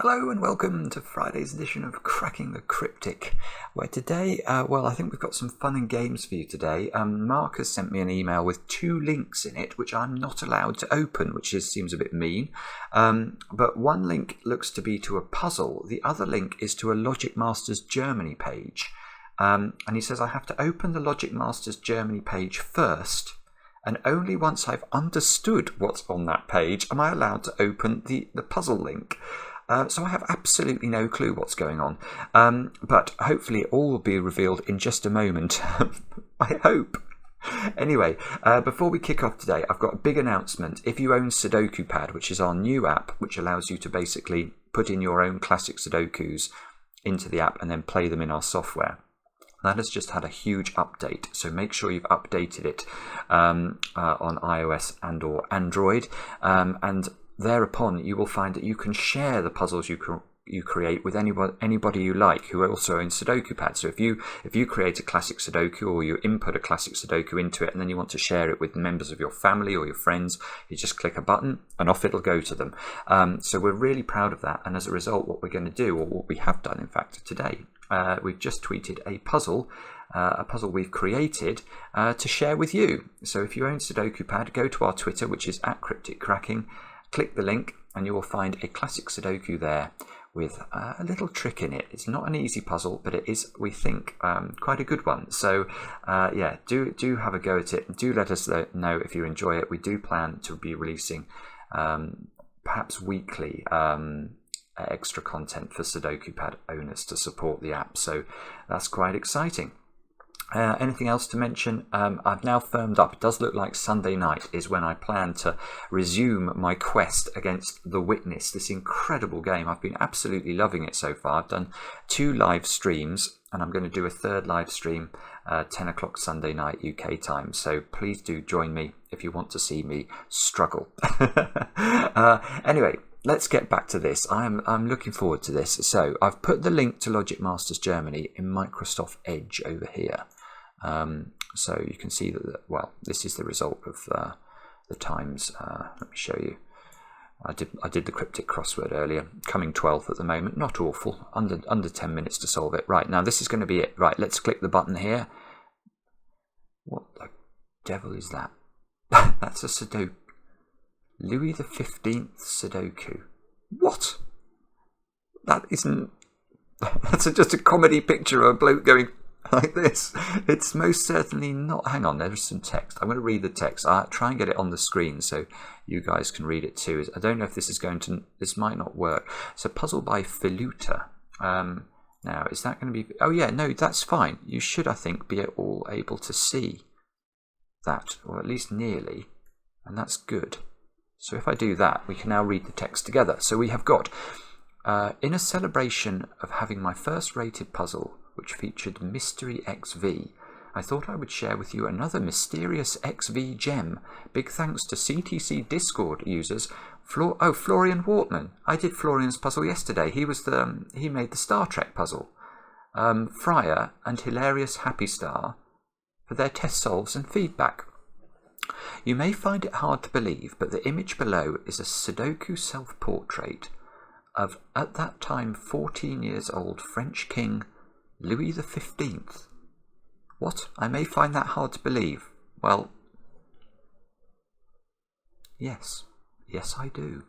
Hello and welcome to Friday's edition of Cracking the Cryptic, where today, I think we've got some fun and games for you today. Mark has sent me an email with 2 links in it, which I'm not allowed to open, which seems a bit mean. But one link looks to be to a puzzle. The other link is to a Logic Masters Germany page. And he says I have to open the Logic Masters Germany page first, and only once I've understood what's on that page am I allowed to open the puzzle link. So I have absolutely no clue what's going on, but hopefully it all will be revealed in just a moment. I hope. Anyway, before we kick off today, I've got a big announcement. If you own Sudoku Pad, which is our new app, which allows you to basically put in your own classic Sudokus into the app and then play them in our software, that has just had a huge update. So make sure you've updated it on iOS and or Android, and thereupon, you will find that you can share the puzzles you create with anybody you like who also owns Sudoku Pad. So if you create a classic Sudoku, or you input a classic Sudoku into it, and then you want to share it with members of your family or your friends, you just click a button and off it'll go to them. So we're really proud of that. And as a result, what we're going to do, or what we have done in fact today, we've just tweeted a puzzle we've created to share with you. So if you own Sudoku Pad, go to our Twitter, which is @CrypticCracking. Click the link and you will find a classic Sudoku there with a little trick in it. It's not an easy puzzle, but it is, we think, quite a good one. So do have a go at it. Do let us know if you enjoy it. We do plan to be releasing perhaps weekly extra content for Sudoku Pad owners to support the app. So that's quite exciting. Anything else to mention? I've now firmed up. It does look like Sunday night is when I plan to resume my quest against The Witness, this incredible game. I've been absolutely loving it so far. I've done 2 live streams, and I'm going to do a 3rd live stream 10 o'clock Sunday night UK time. So please do join me if you want to see me struggle. Anyway, let's get back to this. I'm looking forward to this. So I've put the link to Logic Masters Germany in Microsoft Edge over here. So you can see that, this is the result of the times. Let me show you. I did the cryptic crossword earlier, coming 12th at the moment. Not awful, under 10 minutes to solve it. Right, now this is going to be it. Right, let's click the button here. What the devil is that? That's a Sudoku. Louis the 15th Sudoku. What? That isn't... That's just a comedy picture of a bloke going like this. It's most certainly not. Hang on, there's some text. I'm going to read the text. I'll try and get it on the screen so you guys can read it too. I don't know if this is going to... This might not work. It's a puzzle by Filuta. Now, is that going to be... Oh yeah, no, that's fine. You should, I think, be all able to see that, or at least nearly. And that's good. So if I do that, we can now read the text together. So we have got, in a celebration of having my first rated puzzle, which featured Mystery XV, I thought I would share with you another mysterious XV gem. Big thanks to CTC Discord users. Florian Wortman. I did Florian's puzzle yesterday. He made the Star Trek puzzle. Fryer and Hilarious Happy Star for their test solves and feedback. You may find it hard to believe, but the image below is a Sudoku self-portrait of, at that time, 14 years old French King Louis the 15th. What? I may find that hard to believe. Well, yes. Yes, I do.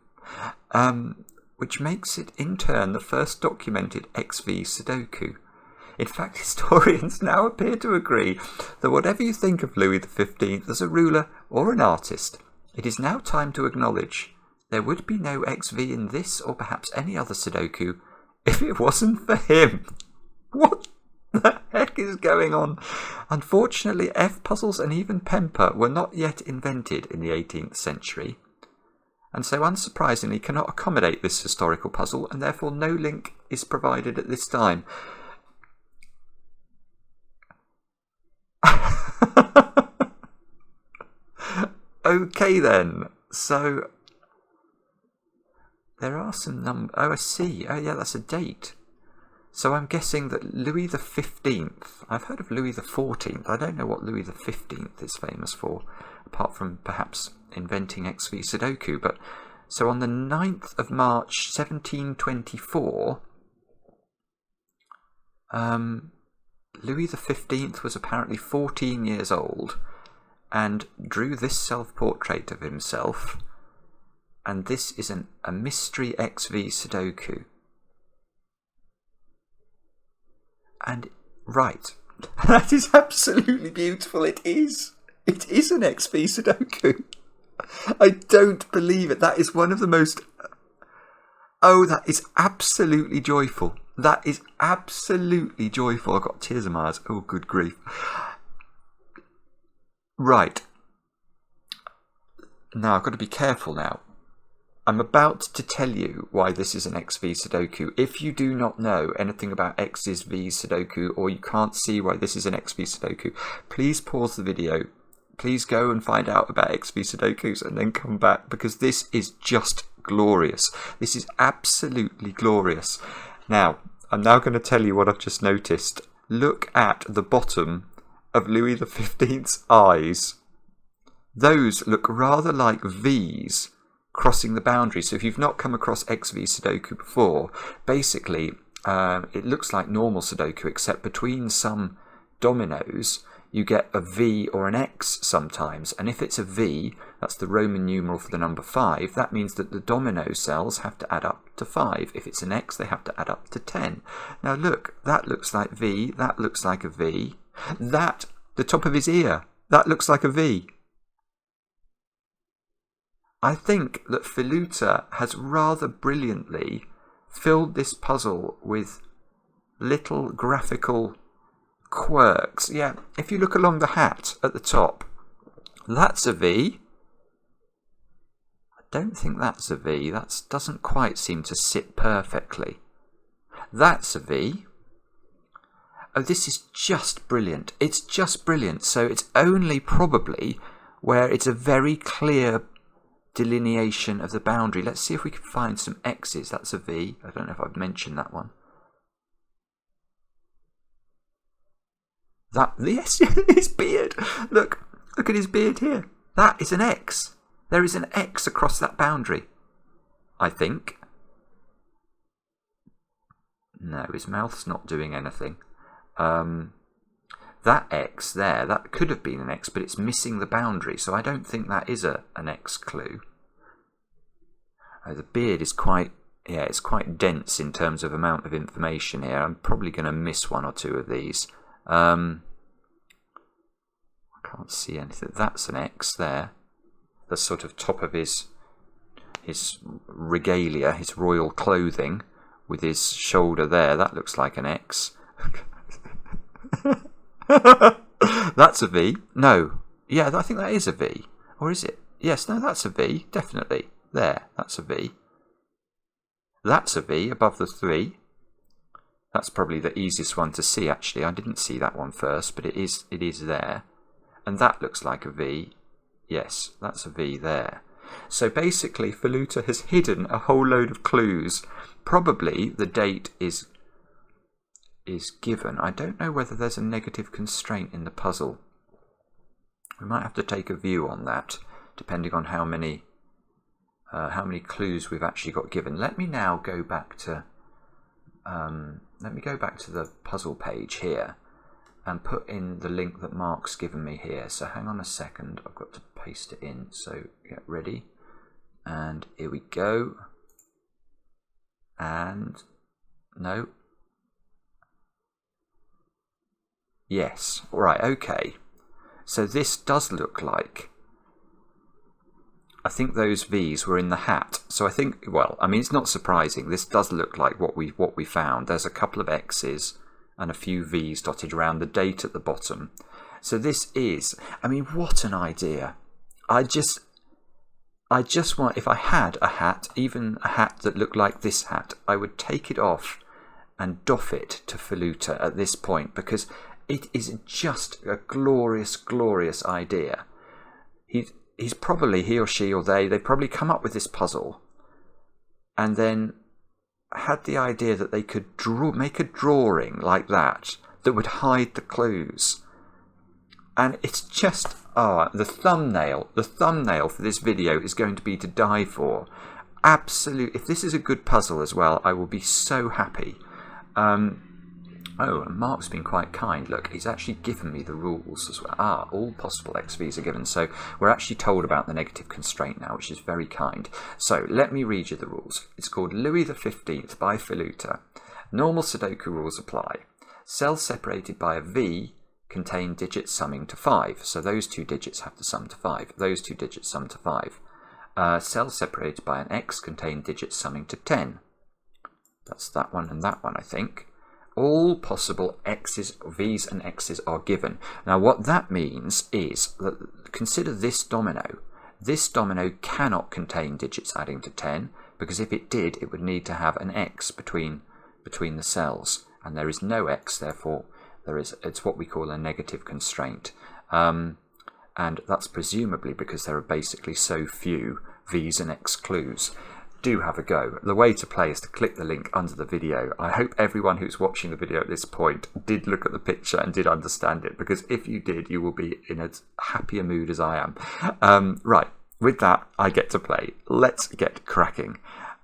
Which makes it, in turn, the first documented XV Sudoku. In fact, historians now appear to agree that whatever you think of Louis XV as a ruler or an artist, it is now time to acknowledge there would be no XV in this or perhaps any other Sudoku if it wasn't for him. What the heck is going on? Unfortunately, F-puzzles and even Pemper were not yet invented in the 18th century, and so unsurprisingly cannot accommodate this historical puzzle, and therefore no link is provided at this time. Okay then, so there are some I see. Oh yeah, that's a date. So I'm guessing that Louis the 15th, I've heard of Louis the 14th, I don't know what Louis the 15th is famous for, apart from perhaps inventing XV Sudoku, but So on the 9th of March 1724, Louis XV was apparently 14 years old and drew this self-portrait of himself, and this is a mystery XV Sudoku. And right, that is absolutely beautiful. It is an XV Sudoku. I don't believe it. That is one of the most... Oh, that is absolutely joyful. That is absolutely joyful. I've got tears in my eyes. Oh, good grief. Right. Now, I've got to be careful now. I'm about to tell you why this is an XV Sudoku. If you do not know anything about XV Sudoku, or you can't see why this is an XV Sudoku, please pause the video. Please go and find out about XV Sudokus and then come back, because this is just glorious. This is absolutely glorious. Now, I'm now going to tell you what I've just noticed. Look at the bottom of Louis XV's eyes. Those look rather like V's crossing the boundary. So if you've not come across XV Sudoku before, basically it looks like normal Sudoku, except between some dominoes you get a V or an X sometimes, and if it's a V, that's the Roman numeral for the number 5, that means that the domino cells have to add up to 5. If it's an X, they have to add up to 10. Now look, that looks like V, that looks like a V. That, the top of his ear, that looks like a V. I think that Filuta has rather brilliantly filled this puzzle with little graphical quirks. Yeah, if you look along the hat at the top, that's a V. I don't think that's a V. That doesn't quite seem to sit perfectly. That's a V. Oh, this is just brilliant. It's just brilliant. So it's only probably where it's a very clear delineation of the boundary. Let's see if we can find some X's. That's a V. I don't know if I've mentioned that one. That, yes, his beard. Look at his beard here. That is an X. There is an X across that boundary, I think. No, his mouth's not doing anything. That X there, that could have been an X, but it's missing the boundary, so I don't think that is an X clue. The beard is quite, yeah, it's quite dense in terms of amount of information here. I'm probably going to miss one or two of these. I can't see anything. That's an X there. The sort of top of his regalia, his royal clothing, with his shoulder there. That looks like an X. That's a V. No. Yeah, I think that is a V. Or is it? Yes, no, that's a V. Definitely. There. That's a V. That's a V above the 3. That's probably the easiest one to see, actually. I didn't see that one first, but it is there. And that looks like a V. Yes, that's a V there. So basically, Filuta has hidden a whole load of clues. Probably the date is given. I don't know whether there's a negative constraint in the puzzle. We might have to take a view on that, depending on how many clues we've actually got given. Let me now go back to the puzzle page here and put in the link that Mark's given me here. So hang on a second, I've got to paste it in. So get ready, and here we go. And no. Yes, right, okay. So this does look like, I think those V's were in the hat. So I think, well, I mean, it's not surprising. This does look like what we found. There's a couple of X's and a few V's dotted around, the date at the bottom. So this is, I mean, what an idea. I just want, if I had a hat, even a hat that looked like this hat, I would take it off and doff it to Filuta at this point, because it is just a glorious, glorious idea. He's probably, he or she or they probably come up with this puzzle and then had the idea that they could make a drawing like that would hide the clues. And it's just, the thumbnail for this video is going to be to die for. absolute. If this is a good puzzle as well, I will be so happy. Oh, and Mark's been quite kind. Look, he's actually given me the rules as well. All possible XVs are given. So we're actually told about the negative constraint now, which is very kind. So let me read you the rules. It's called Louis XV by Filuta. Normal Sudoku rules apply. Cells separated by a V contain digits summing to 5. So those two digits have to sum to 5. Those two digits sum to 5. Cells separated by an X contain digits summing to 10. That's that one and that one, I think. All possible X's, V's and X's are given. Now what that means is that consider this domino. This domino cannot contain digits adding to 10, because if it did, it would need to have an X between the cells. And there is no X, therefore it's what we call a negative constraint. And that's presumably because there are basically so few V's and X clues. Do have a go. The way to play is to click the link under the video. I hope everyone who's watching the video at this point did look at the picture and did understand it, because if you did, you will be in as happy a mood as I am. Right, with that, I get to play. Let's get cracking.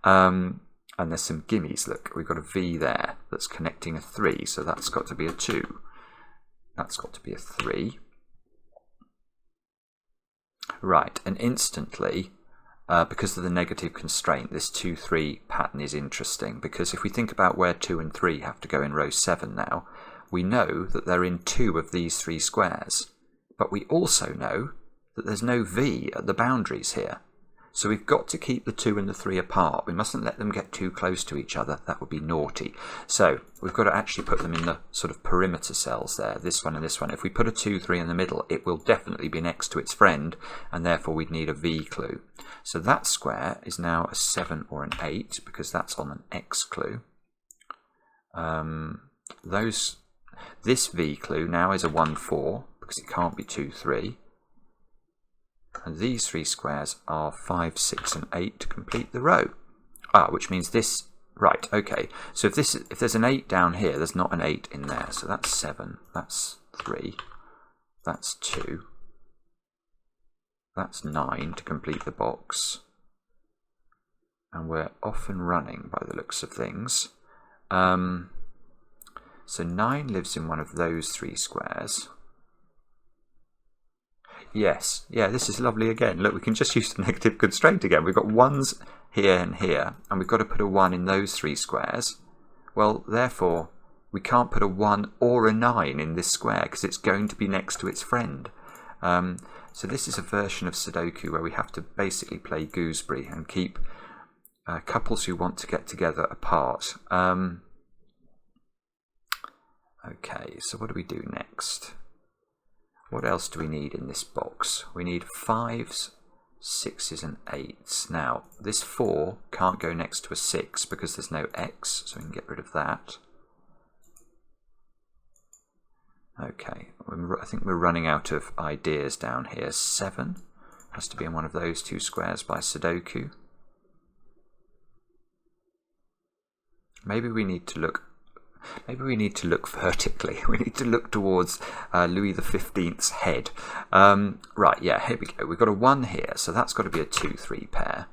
And there's some gimmies. Look, we've got a V there that's connecting a 3, so that's got to be a 2. That's got to be a 3. Right, and instantly, because of the negative constraint, this 2-3 pattern is interesting, because if we think about where 2 and 3 have to go in row 7 now, we know that they're in 2 of these 3 squares, but we also know that there's no V at the boundaries here. So we've got to keep the 2 and the 3 apart. We mustn't let them get too close to each other. That would be naughty. So we've got to actually put them in the sort of perimeter cells there, this one and this one. If we put a 2, 3 in the middle, it will definitely be next to its friend, and therefore we'd need a V clue. So that square is now a 7 or an 8, because that's on an X clue. This V clue now is a 1, 4, because it can't be 2, 3. And these 3 squares are 5, 6 and 8 to complete the row. Which means this, right, okay. So if there's an 8 down here, there's not an 8 in there. So that's 7, that's 3, that's 2, that's 9 to complete the box. And we're off and running by the looks of things. So 9 lives in one of those 3 squares. Yes, yeah, this is lovely again. Look, we can just use the negative constraint again. We've got 1s here and here, and we've got to put a 1 in those 3 squares. Well, therefore, we can't put a 1 or a 9 in this square, because it's going to be next to its friend. So this is a version of Sudoku where we have to basically play gooseberry and keep couples who want to get together apart. Okay, so what do we do next? What else do we need in this box? We need 5s, 6s and 8s. Now, this 4 can't go next to a 6 because there's no X, so we can get rid of that. Okay, I think we're running out of ideas down here. 7 has to be in one of those 2 squares by Sudoku. Maybe we need to look vertically. We need to look towards Louis XV's head. Right, yeah, here we go. We've got a 1 here, so that's got to be a 2-3 pair.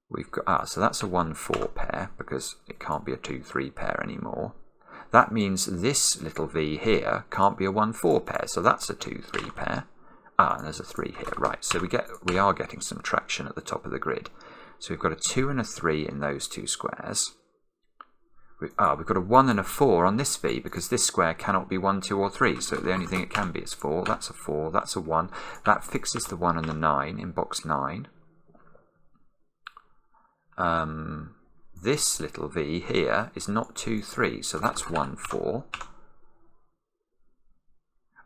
We've got so that's a 1-4 pair, because it can't be a 2-3 pair anymore. That means this little V here can't be a 1-4 pair, so that's a 2-3 pair. And there's a 3 here. Right, so we are getting some traction at the top of the grid. So we've got a 2 and a 3 in those 2 squares. We've got a 1 and a 4 on this V, because this square cannot be 1, 2 or 3, so the only thing it can be is 4. That's a 4, that's a 1. That fixes the 1 and the 9 in box 9. This little V here is not 2, 3, so that's 1, 4.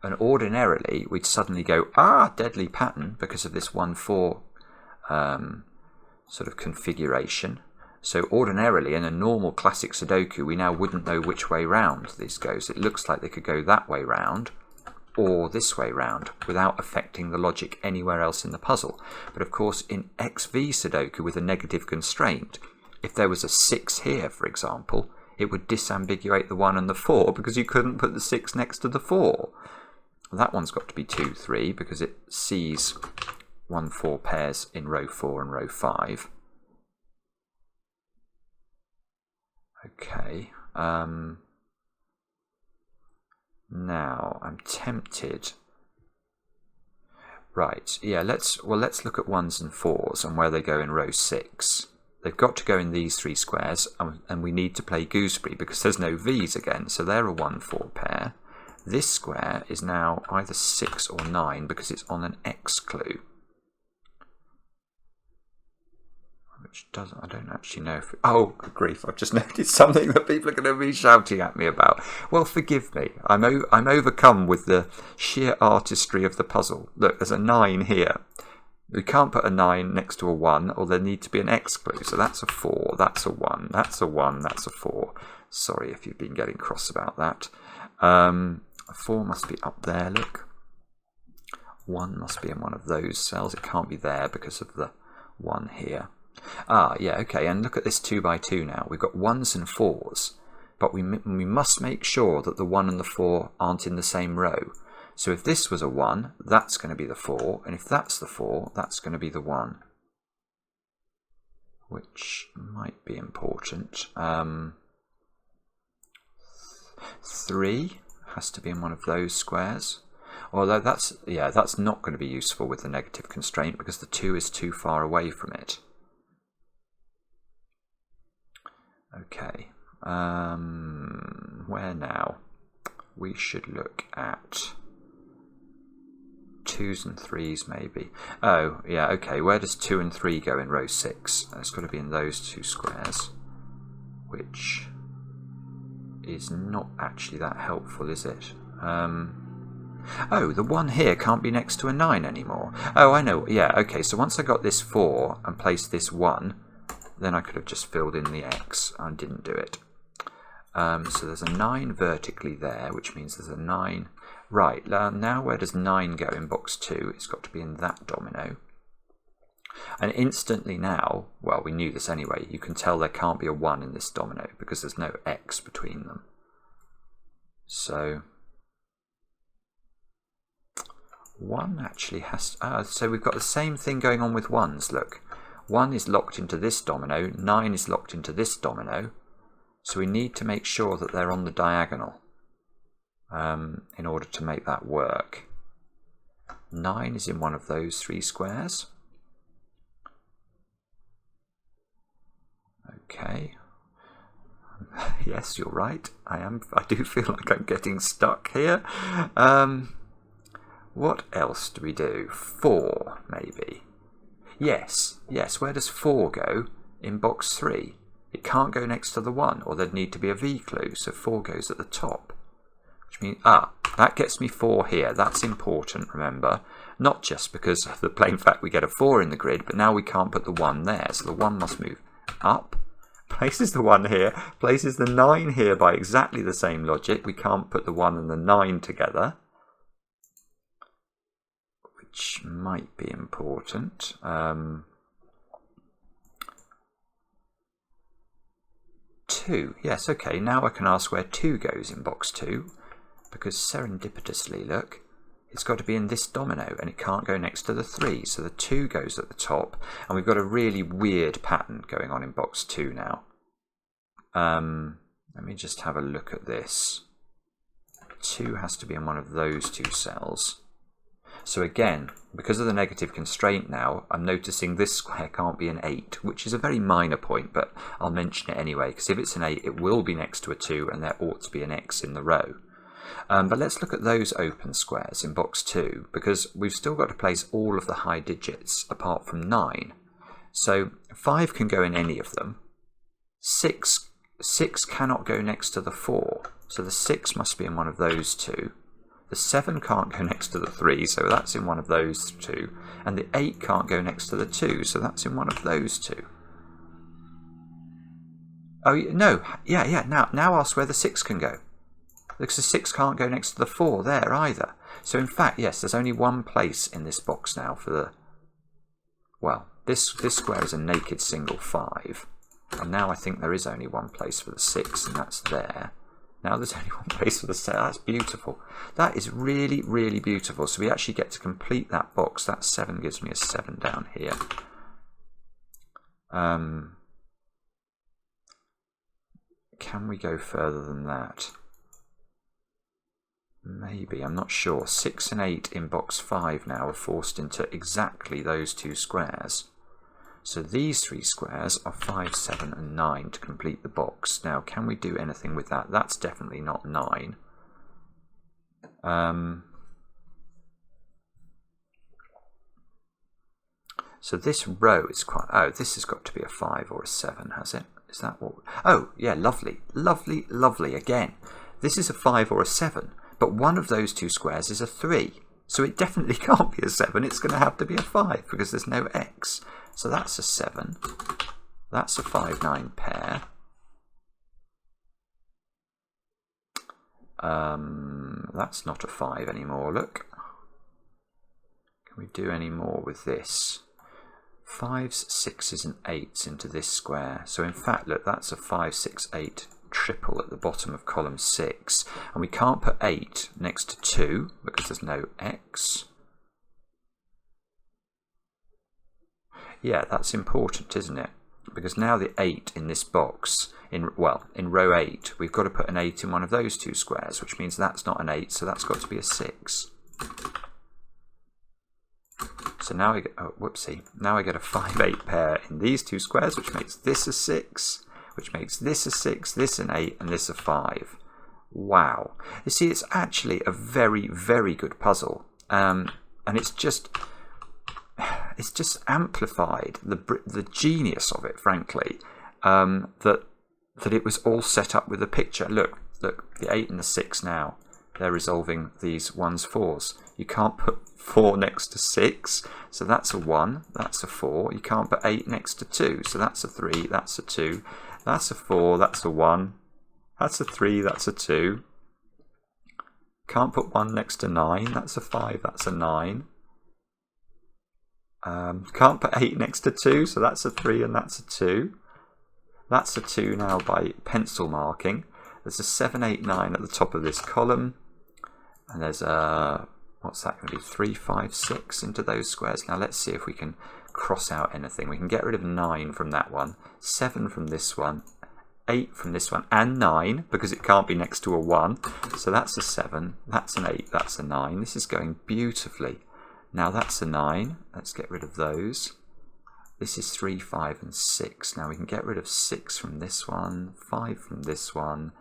And ordinarily, we'd suddenly go, deadly pattern, because of this 1, 4 sort of configuration. So ordinarily, in a normal classic Sudoku, we now wouldn't know which way round this goes. It looks like they could go that way round or this way round without affecting the logic anywhere else in the puzzle. But of course, in XV Sudoku with a negative constraint, if there was a 6 here, for example, it would disambiguate the 1 and the 4 because you couldn't put the 6 next to the 4. That one's got to be 2, 3 because it sees 1 4 pairs in row 4 and row 5. Okay. Now I'm tempted. Right, yeah, let's look at 1s and 4s and where they go in row 6. They've got to go in these 3 squares, and we need to play gooseberry because there's no V's again, so they're a 1 4 pair. This square is now either 6 or 9 because it's on an X clue. Which doesn't, I don't actually know if... Oh, good grief, I've just noticed something that people are going to be shouting at me about. Well, forgive me. I'm overcome with the sheer artistry of the puzzle. Look, there's a 9 here. We can't put a 9 next to a 1, or there need to be an X clue. So that's a 4, that's a 1, that's a 1, that's a 4. Sorry if you've been getting cross about that. A 4 must be up there, look. 1 must be in one of those cells. It can't be there because of the 1 here. Ah, yeah, okay, and look at this 2 by 2 now. We've got 1s and 4s, but we must make sure that the 1 and the 4 aren't in the same row. So if this was a 1, that's going to be the 4, and if that's the 4, that's going to be the 1. Which might be important. 3 has to be in one of those squares. Although that's not going to be useful with the negative constraint because the 2 is too far away from it. Okay, where now? We should look at 2s and 3s maybe. Oh, yeah, okay, where does 2 and 3 go in row 6? It's got to be in those 2 squares, which is not actually that helpful, is it? Oh, the 1 here can't be next to a 9 anymore. Oh, I know, yeah, okay, so once I got this 4 and placed this 1, then I could have just filled in the X. I didn't do it. So there's a 9 vertically there, which means there's a 9. Right, now where does 9 go in box 2? It's got to be in that domino. And instantly now, well, we knew this anyway, you can tell there can't be a 1 in this domino because there's no X between them. So 1 actually has... so we've got the same thing going on with 1s, look. 1 is locked into this domino, 9 is locked into this domino, so we need to make sure that they're on the diagonal in order to make that work. 9 is in one of those 3 squares. Okay. Yes, you're right. I do feel like I'm getting stuck here. What else do we do? 4, maybe. Yes, where does 4 go in box 3? It can't go next to the 1, or there'd need to be a V clue, so 4 goes at the top. Which means, that gets me 4 here. That's important, remember. Not just because of the plain fact we get a 4 in the grid, but now we can't put the 1 there, so the 1 must move up. Places the 1 here, places the 9 here by exactly the same logic. We can't put the 1 and the 9 together, which might be important. 2, yes, okay, now I can ask where 2 goes in box 2, because serendipitously, look, it's got to be in this domino, and it can't go next to the 3, so the 2 goes at the top, and we've got a really weird pattern going on in box 2 now. Let me just have a look at this. 2 has to be in one of those 2 cells. So again, because of the negative constraint now, I'm noticing this square can't be an 8, which is a very minor point, but I'll mention it anyway, because if it's an 8, it will be next to a 2, and there ought to be an X in the row. But let's look at those open squares in box 2, because we've still got to place all of the high digits apart from 9. So 5 can go in any of them. 6 cannot go next to the 4, so the 6 must be in one of those 2. The 7 can't go next to the 3, so that's in one of those 2. And the 8 can't go next to the 2, so that's in one of those 2. Oh, no, yeah, now ask where the 6 can go. Because the 6 can't go next to the 4 there either. So in fact, yes, there's only one place in this box now for the... Well, this square is a naked single 5. And now I think there is only one place for the 6, and that's there. Now there's only one place for the 7. That's beautiful. That is really, really beautiful. So we actually get to complete that box. That 7 gives me a 7 down here. Can we go further than that? Maybe, I'm not sure. 6 and 8 in box 5 now are forced into exactly those 2 squares. So these 3 squares are 5, 7 and 9 to complete the box. Now, can we do anything with that? That's definitely not 9. So this row is quite... Oh, this has got to be a 5 or a 7, has it? Is that what... Oh, yeah, lovely. Lovely, lovely. Again, this is a 5 or a 7, but one of those 2 squares is a 3. So it definitely can't be a 7. It's going to have to be a 5 because there's no x. So that's a 7. That's a 5, 9 pair. That's not a 5 anymore, look. Can we do any more with this? 5s, 6s and 8s into this square. So in fact, look, that's a 5, 6, 8 triple at the bottom of column 6. And we can't put 8 next to 2 because there's no x. Yeah, that's important, isn't it? Because now the 8 in this box, in row 8, we've got to put an 8 in one of those 2 squares, which means that's not an 8, so that's got to be a 6. So now we get, oh, whoopsie, now I get a 5, 8 pair in these 2 squares, which makes this a 6, which makes this a 6, this an 8, and this a 5. Wow. You see, it's actually a very, very good puzzle. And it's just amplified the genius of it, frankly, that it was all set up with a picture. Look, the 8 and the 6 now, they're resolving these 1s, 4s. You can't put 4 next to 6, so that's a 1, that's a 4. You can't put 8 next to 2, so that's a 3, that's a 2. That's a 4, that's a 1. That's a 3, that's a 2. Can't put 1 next to 9, that's a 5, that's a 9. Can't put 8 next to 2, so that's a 3 and that's a 2. That's a 2 now by pencil marking. There's a 7, 8, 9 at the top of this column. And there's a, what's that going to be, 3, 5, 6 into those squares. Now let's see if we can cross out anything. We can get rid of 9 from that one, 7 from this one, 8 from this one, and 9, because it can't be next to a 1. So that's a 7, that's an 8, that's a 9. This is going beautifully. Now that's a 9. Let's get rid of those. This is 3, 5 and 6. Now we can get rid of 6 from this one, 5 from this one,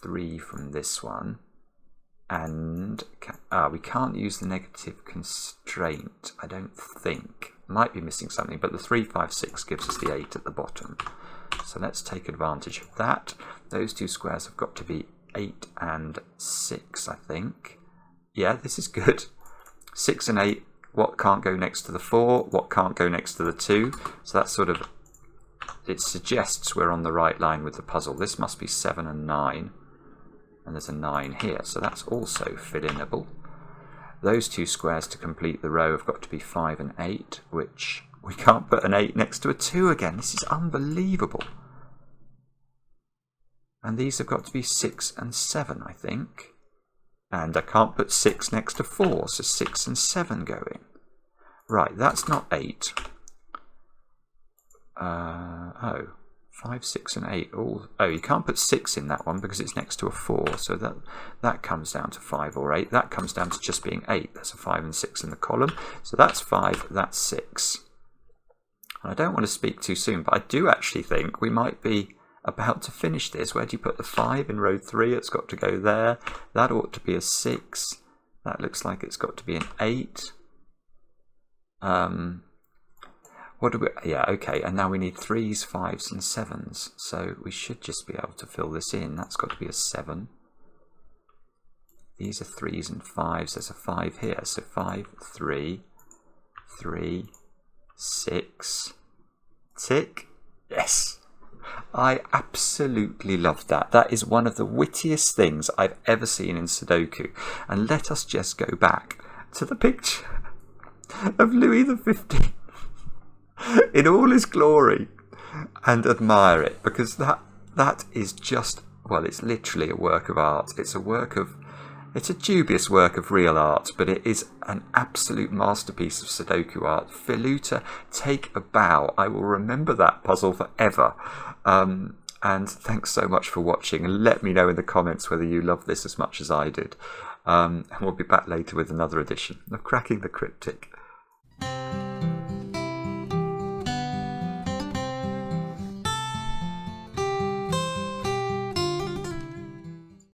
3 from this one. And we can't use the negative constraint, I don't think. Might be missing something, but the 3, 5, 6 gives us the 8 at the bottom. So let's take advantage of that. Those 2 squares have got to be 8 and 6, I think. Yeah, this is good. 6 and 8, what can't go next to the 4, what can't go next to the 2. So that's sort of, it suggests we're on the right line with the puzzle. This must be 7 and 9, and there's a 9 here, so that's also fill-inable. Those 2 squares to complete the row have got to be 5 and 8, which we can't put an 8 next to a 2 again. This is unbelievable. And these have got to be 6 and 7, I think. And I can't put 6 next to 4, so 6 and 7 go in. Right, that's not 8. 5, 6 and 8. Oh, you can't put 6 in that one because it's next to a 4, so that comes down to 5 or 8. That comes down to just being 8. That's a 5 and 6 in the column. So that's 5, that's 6. And I don't want to speak too soon, but I do actually think we might be about to finish this. Where do you put the 5 in row 3? It's got to go there. That ought to be a 6. That looks like it's got to be an 8. What do we? Yeah, okay. And now we need 3s, 5s, and 7s. So we should just be able to fill this in. That's got to be a 7. These are 3s and 5s. There's a 5 here. So 5, 3, 3, 6. Tick. Yes. I absolutely love that. That is one of the wittiest things I've ever seen in Sudoku. And let us just go back to the picture of Louis XV in all his glory and admire it, because that is just well, it's literally a work of art. It's a dubious work of real art, but it is an absolute masterpiece of Sudoku art. Filuta, take a bow. I will remember that puzzle forever. And thanks so much for watching, and let me know in the comments whether you love this as much as I did. And we'll be back later with another edition of Cracking the Cryptic.